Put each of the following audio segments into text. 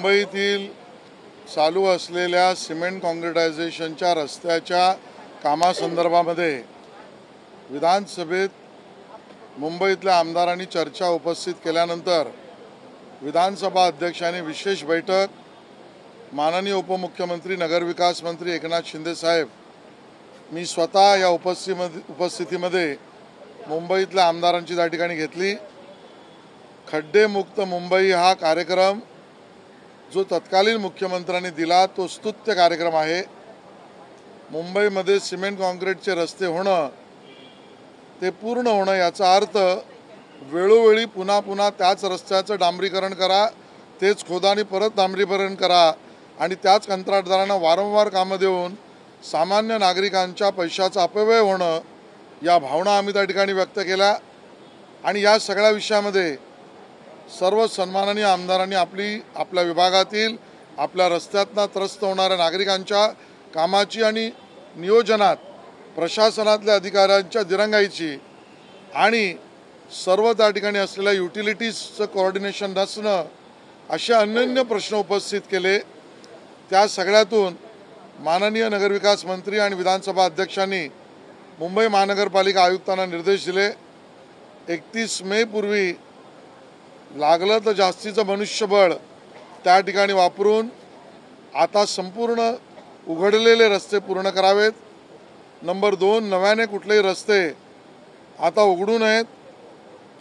मुंबईतील चालू असलेल्या सिमेंट काँक्रिटायझेशनच्या रस्त्याच्या कामासंदर्भामध्ये विधानसभेत मुंबईतल्या आमदारांनी चर्चा उपस्थित केल्यानंतर विधानसभा अध्यक्षांनी विशेष बैठक माननीय उपमुख्यमंत्री नगरविकास मंत्री एकनाथ शिंदे साहेब मी स्वतः या उपस्थितीमध्ये मुंबईतल्या आमदारांची त्या ठिकाणी घेतली। खड्डेमुक्त मुंबई हा कार्यक्रम जो तत्कालीन मुख्यमंत्र्यांनी दिला तो स्तुत्य कार्यक्रम आहे। मुंबईमध्ये सिमेंट काँक्रीटचे रस्ते होणं ते पूर्ण होणं याचा अर्थ वेळोवेळी पुन्हा पुन्हा त्याच रस्त्याचं डांबरीकरण करा, तेच खोदानी परत डांबरीकरण करा आणि त्याच कंत्राटदारांना वारंवार कामं देऊन सामान्य नागरिकांच्या पैशाचा अपव्यय होणं या भावना आम्ही त्या ठिकाणी व्यक्त केल्या। आणि या सगळ्या विषयामध्ये सर्व सन्माननीय आमदारांनी आपल्या विभागातील आपल्या रस्त्यातनं त्रस्त होणाऱ्या नागरिकांच्या कामाची आणि नियोजनात प्रशासनातल्या अधिकाऱ्यांच्या दिरंगाईची आणि सर्व त्या ठिकाणी असलेल्या युटिलिटीजचं कोऑर्डिनेशन नसणं असे अनन्य प्रश्न उपस्थित केले। त्या सगळ्यातून माननीय नगरविकास मंत्री आणि विधानसभा अध्यक्षांनी मुंबई महानगरपालिका आयुक्तांना निर्देश दिले, 31 मे पूर्वी लागलं तर जास्तीचं मनुष्यबळ त्या ठिकाणी वापरून आता संपूर्ण उघडलेले रस्ते पूर्ण करावेत। नंबर 2, नव्याने कुठलेही रस्ते आता उघडू नयेत।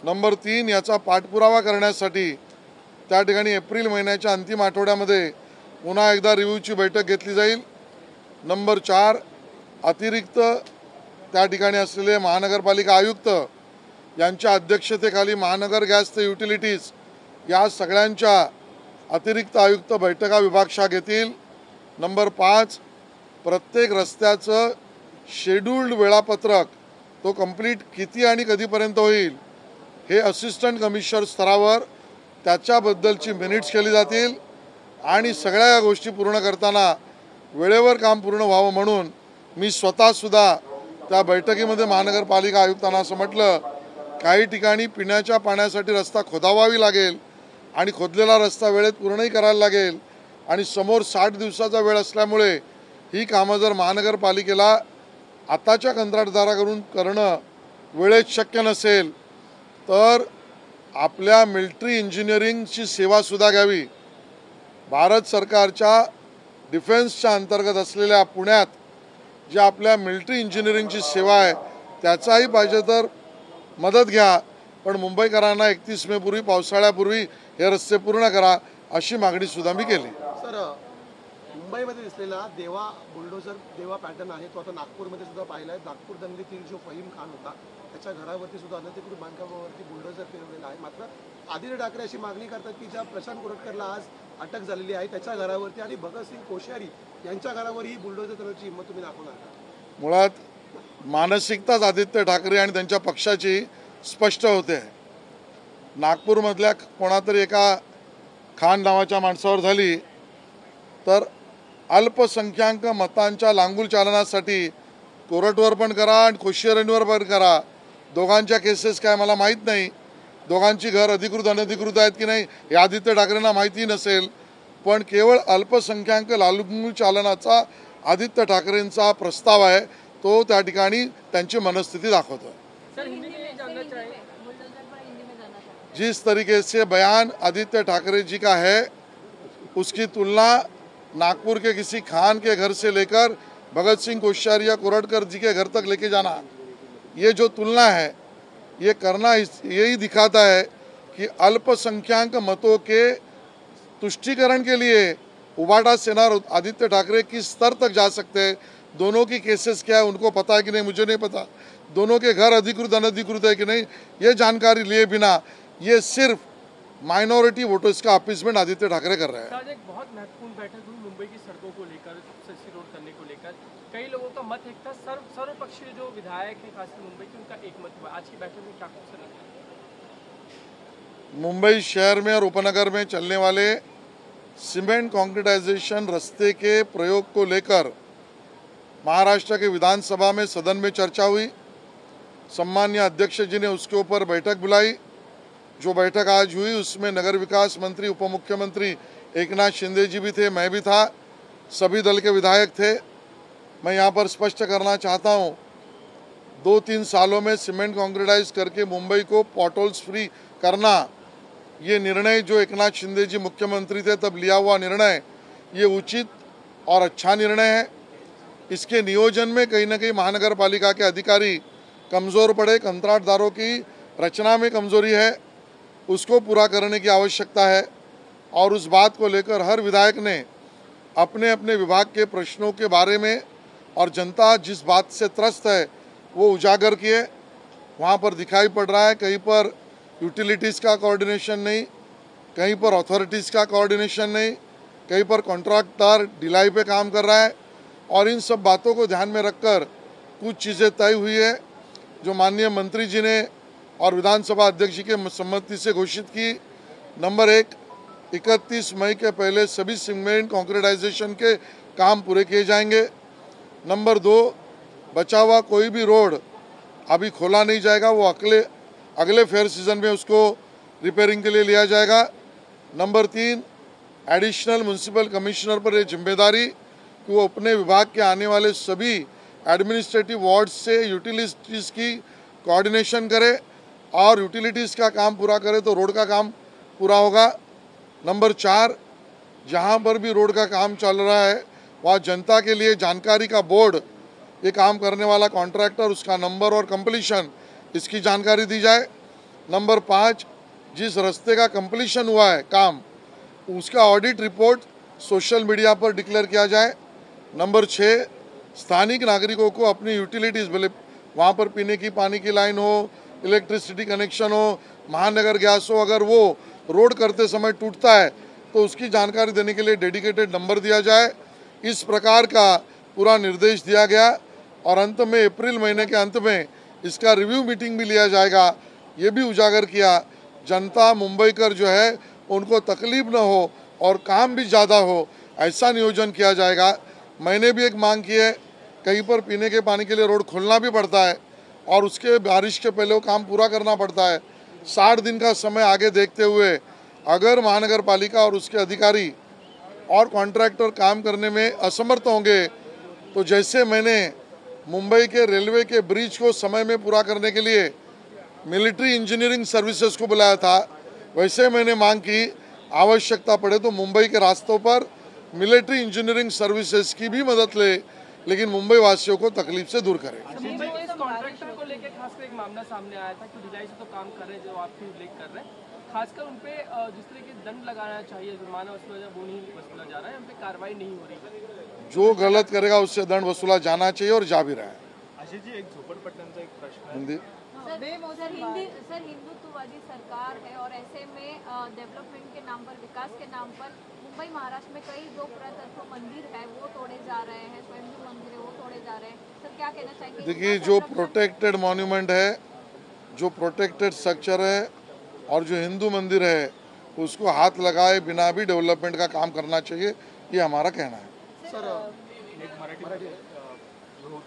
नंबर 3, याचा पाठपुरावा करण्यासाठी त्या ठिकाणी एप्रिल महिन्याच्या अंतिम आठवड्यामध्ये पुन्हा एकदा रिव्ह्यूची बैठक घेतली जाईल। नंबर 4, अतिरिक्त त्या ठिकाणी असलेले महानगरपालिका आयुक्त यांच्या अध्यक्षतेखाली महानगर गॅस ते युटिलिटीज या सगळ्यांच्या अतिरिक्त आयुक्त बैठका विभागशः घेतील। नंबर 5, प्रत्येक रस्त्याचं शेड्यूल्ड वेळापत्रक तो कंप्लीट किती आणि कधीपर्यंत होईल हे असिस्टंट कमिशनर स्तरावर त्याच्याबद्दलची मिनिट्स केली जातील आणि सगळ्या या गोष्टी पूर्ण करताना वेळेवर काम पूर्ण व्हावं म्हणून मी स्वतःसुद्धा त्या बैठकीमध्ये महानगरपालिका आयुक्तांना असं म्हटलं, काही ठिकाणी पिण्याच्या पाण्यासाठी रस्ता खोदावावी लागेल आणि खोदलेला रस्ता वेळेत पूर्णही करायला लागेल आणि समोर 60 दिवसाचा वेळ असल्यामुळे ही कामं जर महानगरपालिकेला आताच्या कंत्राटदाराकडून करणं वेळेत शक्य नसेल तर आपल्या मिलिटरी इंजिनिअरिंगची सेवासुद्धा घ्यावी। भारत सरकारच्या डिफेन्सच्या अंतर्गत असलेल्या पुण्यात जे आपल्या मिलिटरी इंजिनिअरिंगची सेवा आहे त्याचाही पाहिजे तर मदत घ्या, पण मुंबईकरांना 31 मे पूर्वी पावसाळ्यापूर्वी हे रस्ते पूर्ण करा अशी मागणी सुद्धा मी केली। सर, मुंबईमध्ये दिसलेला देवा बुलडोझर देवा पॅटर्न आहे तो आता नागपूरमध्ये सुद्धा पाहिला आहे। नागपूर दंगलीतील जो फहीम खान होता त्याच्या घरावरती सुद्धा अनधिकृत बांधकामावरती बुलडोझर फिरवलेला आहे। मात्र आदित्य ठाकरे अशी मागणी करतात की ज्या प्रशांत कोरटकरला आज अटक झालेली आहे त्याच्या घरावरती आणि भगतसिंग कोश्यारी यांच्या घरावर ही बुलडोझर करण्याची हिंमत तुम्ही दाखवणार का? मुळात मानसिकताच आदित्य ठाकरे आणि त्यांच्या पक्षाची स्पष्ट होते। नागपूरमधल्या कोणातरी एका खान नावाच्या माणसावर झाली तर अल्पसंख्याक मतांच्या लांगुल चालनासाठी कोर्टवर पण करा आणि कोश्यारींवर पण करा। दोघांच्या केसेस काय मला माहीत नाही, दोघांची घर अधिकृत अनधिकृत आहेत की नाही हे आदित्य ठाकरेंना माहिती नसेल, पण केवळ अल्पसंख्याक लांगुल चालनाचा आदित्य ठाकरेंचा प्रस्ताव आहे तो त्या ठिकाणी त्यांची मनस्थिति दाखवतो। जिस तरीके से बयान आदित्य ठाकरे जी का है उसकी तुलना नागपुर के किसी खान के घर से लेकर भगत सिंह कोश्यारी या कोरटकर जी के घर तक लेके जाना, ये जो तुलना है ये करना यही दिखाता है कि अल्पसंख्याक मतों के तुष्टीकरण के लिए उबाटा सेना और आदित्य ठाकरे किस स्तर तक जा सकते हैं। दोनों की केसेस क्या है उनको पता है कि नहीं मुझे नहीं पता, दोनों के घर अधिकृत अनधिकृत है कि नहीं ये जानकारी लिए बिना ये सिर्फ माइनॉरिटी वोटर्स का अपीसमेंट आदित्य ठाकरे कर रहे हैं। एक बहुत महत्वपूर्ण बैठक हुई मुंबई की सड़कों को लेकर, सीसी रोड करने को लेकर कई लोगों का मत एक था, सर्वपक्षीय जो विधायक हैं खासकर मुंबई के उनका एक मत हुआ। आज की बैठक में क्या कुछ लगा? मुंबई शहर में और उपनगर में चलने वाले सीमेंट काँक्रिटाइजेशन रस्ते के प्रयोग को लेकर महाराष्ट्र के विधानसभा में सदन में चर्चा हुई। सम्मान्य अध्यक्ष जी ने उसके ऊपर बैठक बुलाई। जो बैठक आज हुई उसमें नगर विकास मंत्री उपमुख्यमंत्री एकनाथ शिंदे जी भी थे, मैं भी था, सभी दल के विधायक थे। मैं यहाँ पर स्पष्ट करना चाहता हूँ, 2-3 सालों में सीमेंट कॉन्क्रीटाइज करके मुंबई को पॉटहोल्स फ्री करना, ये निर्णय जो एकनाथ शिंदे जी मुख्यमंत्री थे तब लिया हुआ निर्णय, ये उचित और अच्छा निर्णय है। इसके नियोजन में कहीं ना कहीं महानगर पालिका के अधिकारी कमज़ोर पड़े, कंत्राटदारों की रचना में कमज़ोरी है, उसको पूरा करने की आवश्यकता है। और उस बात को लेकर हर विधायक ने अपने अपने विभाग के प्रश्नों के बारे में और जनता जिस बात से त्रस्त है वो उजागर किए। वहाँ पर दिखाई पड़ रहा है कहीं पर यूटिलिटीज़ का कोऑर्डिनेशन नहीं, कहीं पर अथॉरिटीज़ का कोऑर्डिनेशन नहीं, कहीं पर कॉन्ट्रैक्टर ढिलाई पे काम कर रहा है। और इन सब बातों को ध्यान में रखकर कुछ चीज़ें तय हुई है जो माननीय मंत्री जी ने और विधानसभा अध्यक्ष जी के सम्मति से घोषित की। नंबर 1, 31 मई के पहले सभी सीमेंट कॉन्क्रीटाइजेशन के काम पूरे किए जाएंगे। नंबर 2, बचा हुआ कोई भी रोड अभी खोला नहीं जाएगा, वो अगले फेयर सीजन में उसको रिपेयरिंग के लिए लिया जाएगा। नंबर 3, एडिशनल म्यूनसिपल कमिश्नर पर ये जिम्मेदारी कि वो अपने विभाग के आने वाले सभी एडमिनिस्ट्रेटिव वार्ड्स से यूटिलिटीज़ की कोऑर्डिनेशन करे और यूटिलिटीज़ का काम पूरा करे तो रोड का काम पूरा होगा। नंबर 4, जहाँ पर भी रोड का काम चल रहा है वहाँ जनता के लिए जानकारी का बोर्ड, ये काम करने वाला कॉन्ट्रैक्टर, उसका नंबर और कंप्लीशन, इसकी जानकारी दी जाए। नंबर 5, जिस रास्ते का कंप्लीशन हुआ है काम, उसका ऑडिट रिपोर्ट सोशल मीडिया पर डिक्लेयर किया जाए। नंबर 6, स्थानिक नागरिकों को अपनी यूटिलिटीज़, भले वहाँ पर पीने की पानी की लाइन हो, इलेक्ट्रिसिटी कनेक्शन हो, महानगर गैस हो, अगर वो रोड करते समय टूटता है तो उसकी जानकारी देने के लिए डेडिकेटेड नंबर दिया जाए। इस प्रकार का पूरा निर्देश दिया गया और अंत में अप्रैल महीने के अंत में इसका रिव्यू मीटिंग भी लिया जाएगा। ये भी उजागर किया जनता मुंबईकर जो है उनको तकलीफ न हो और काम भी ज़्यादा हो, ऐसा नियोजन किया जाएगा। मैंने भी एक मांग की है, कहीं पर पीने के पानी के लिए रोड खोलना भी पड़ता है और उसके बारिश के पहले वो काम पूरा करना पड़ता है। 60 दिन का समय आगे देखते हुए अगर महानगर पालिका और उसके अधिकारी और कॉन्ट्रैक्टर काम करने में असमर्थ होंगे तो जैसे मैंने मुंबई के रेलवे के ब्रिज को समय में पूरा करने के लिए मिलिट्री इंजीनियरिंग सर्विसेज को बुलाया था, वैसे मैंने मांग की आवश्यकता पड़े तो मुंबई के रास्तों पर मिलिट्री इंजीनियरिंग सर्विसेज की भी मदद ले, लेकिन मुंबई वासियों को तकलीफ से दूर करें। मुंबई में इस कॉन्ट्रैक्टर को लेकर खासकर एक मामला सामने आया था कि ढिलाई से तो काम कर रहे हैं, जो आप भी उल्लेख कर रहे हैं, खासकर उन पे जिस तरह के दंड लगाना चाहिए, जुर्माना वसूला जाए, वो नहीं वसूला जा रहा है, उन पे कार्रवाई नहीं हो रही। जो गलत करेगा उससे दंड वसूला जाना चाहिए और जा भी रहा है। आशीष जी, एक झोपड़पट्ट्यांचा एक प्रश्न है। हिंदी सर हिंदुत्ववादी सरकार है और ऐसे में डेवलपमेंट के नाम पर, विकास के नाम पर मुंबई महाराष्ट्र में कई जो पुरातत्व मंदिर है वो तोड़े जा रहे हैं, स्वयंभू मंदिर है वो तोड़े जा रहे हैं। सर क्या कहना चाहेंगे? देखिए, जो प्रोटेक्टेड मॉन्यूमेंट है, जो प्रोटेक्टेड स्ट्रक्चर है और जो हिंदू मंदिर है उसको हाथ लगाए बिना भी डेवलपमेंट का काम करना चाहिए, ये हमारा कहना है। सर एक मराठी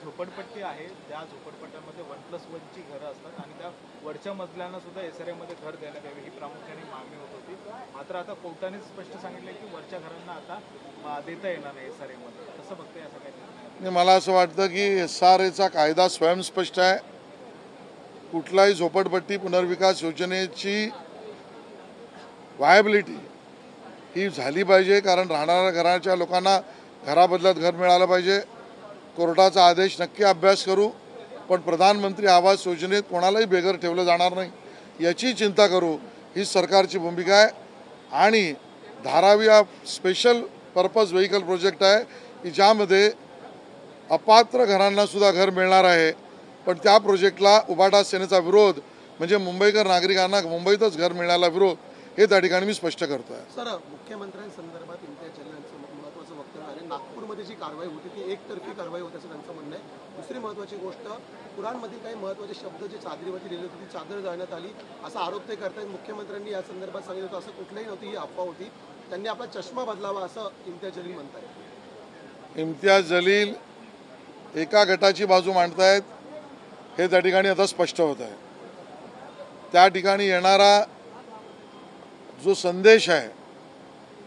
झोपडपट्टी आहे, त्या झोपडपट्ट्यांमध्ये 1+1 ची घरं असतात आणि त्या वरच्या मजल्यांना सुद्धा SRA मध्ये घर देण्यात यावे ही प्रामुख्याने मागणी होत होती। मात्र आता कोर्टाने स्पष्ट सांगितले की वरच्या घरांना आता देता येणार नाही SRA मध्ये। कसं बघताय असं काही? मला असं वाटतं की SRAचा कायदा स्वयंस्पष्ट आहे। कुठलाही झोपडपट्टी पुनर्विकास योजनेची व्हायबिलिटी ही झाली पाहिजे, कारण राहणाऱ्या घराच्या लोकांना घराबदल्यात घर मिळालं पाहिजे। कोर्टाचा आदेश नक्की अभ्यास करू, पण प्रधानमंत्री आवास योजनेत कोणालाही बेघर ठेवलं जाणार नाही याची चिंता करू, ही सरकारची भूमिका आहे। आणि धारावी हा स्पेशल पर्पज व्हेकल प्रोजेक्ट आहे की ज्यामध्ये अपात्र घरांना सुद्धा घर मिळणार आहे, पण त्या प्रोजेक्टला उभाटा सेनेचा विरोध म्हणजे मुंबईकर नागरिकांना मुंबईतच घर मिळायला विरोध, हे त्या ठिकाणी मी स्पष्ट करतोय। सर मुख्यमंत्र्यांसंदर्भात इम्तियाज जलील यांचं महत्त्वाचं वक्तव्य आहे। नागपूरमध्ये जी कारवाई होती ती एकतर्फी कारवाई होती असं त्यांचं म्हणणं आहे। दुसरी महत्त्वाची गोष्ट, कुराणमधील काही महत्त्वाचे शब्द जे चादरीवरती लिहिली होती ती चादर जाळण्यात आली असा आरोप ते करतायत। मुख्यमंत्र्यांनी या संदर्भात सांगितलं होतं असं कुठलंही नव्हतं, ही अफवा होती, त्यांनी आपला चष्मा बदलावा असं इम्तियाज जलील म्हणतायत। इम्तियाज जलील एका गटाची बाजू मांडतायत, हे त्या ठिकाणी आता स्पष्ट होत आहे। त्या ठिकाणी येणारा जो संदेश आहे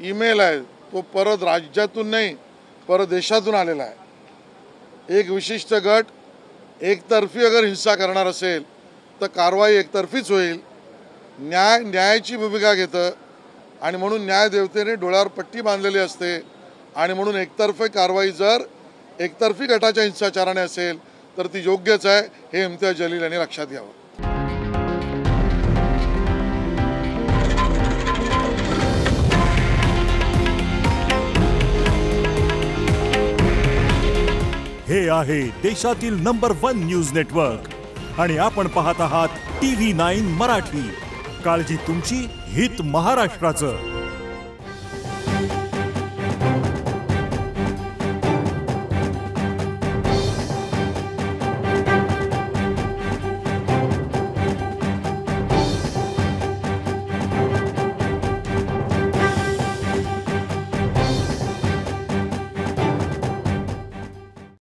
ईमेल आहे तो परत राज्यातून नाही परदेशातून आलेला आहे। एक विशिष्ट गट एकतर्फी अगर हिंसा करणार असेल तर कारवाई एकतर्फीच होईल। न्यायाची भूमिका घेतं आणि म्हणून न्यायदेवतेने डोळ्यावर पट्टी बांधलेली असते आणि म्हणून एकतर्फी कारवाई जर एकतर्फी गटाच्या हिंसाचाराने असेल तर ती योग्यच आहे हे इम्तियाज जलील यांनी लक्षात घ्यावं। हे आहे देशातील नंबर 1 न्यूज नेटवर्क आणि आपण पाहत आहात TV9 मराठी। काळजी तुमची, हित महाराष्ट्राचं।